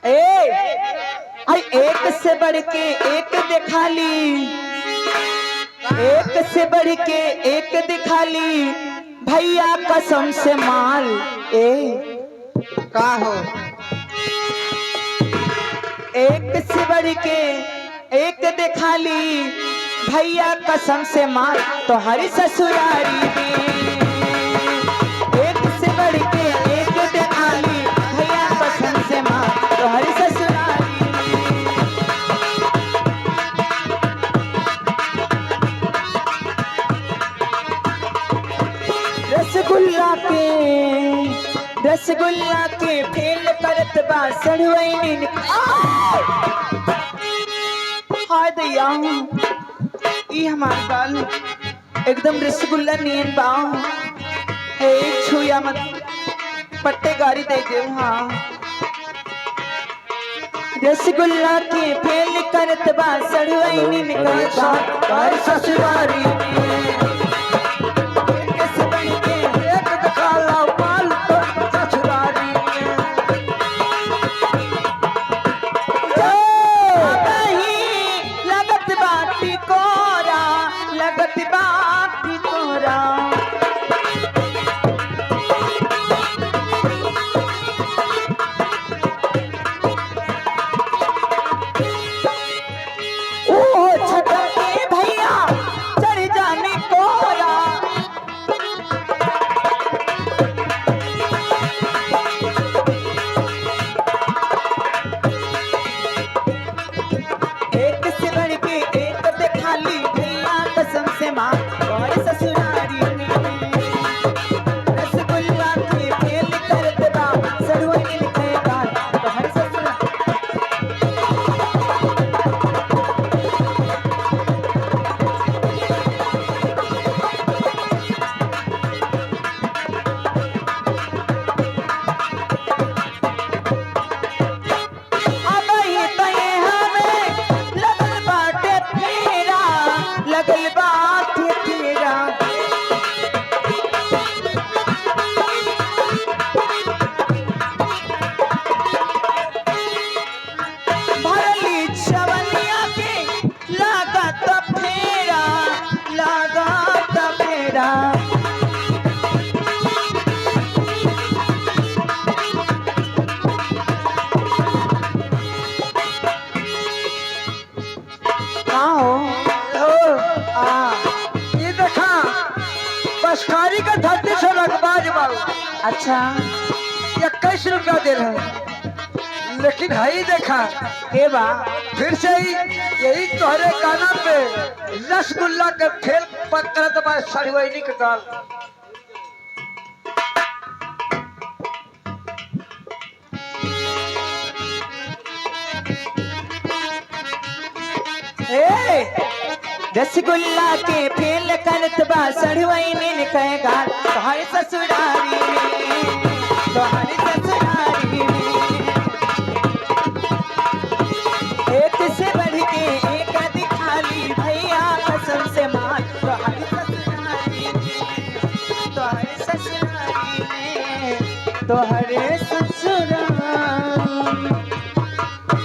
ए आई एक से बढ़ के एक दिखा ली, एक से बढ़ के एक दिखा ली भैया कसम से माल। ए का हो एक से बढ़ के एक दिखा ली भैया कसम से माल तो हर ससुरारी में। एक से बढ़ के एक दिखा ली भैया कसम से माल तो हर ससुरारी में। रसगुल्ला के फेल करत बा सड़वैनी। हाय दैया ई हमार बाल एकदम रसगुल्ला नियन बा। हे छुया मत पट्टे गाड़ी दे दे। हाँ रसगुल्ला के फेल करत बा सड़वैनी निकल घर ससुरारी में। बसकारी का 36 रकबाज बाबू। अच्छा 21 रुपया दे रहे हैं, लेकिन हाई देखा के बा फिर से यही तोहरे काना पे रसगुल्ला के फेल पकड़त बा सड़वैनी के दाल। रसगुल्ला के फेल करत बा सड़वैनी निकलेगा तुम्हारे ससुरारी में, तुम्हारे ससुरारी में। एक से बढ़ के एक दिखा ली भैया कसम से मार तुम्हारे ससुरारी में, तुम्हारे ससुरारी में, तुम्हारे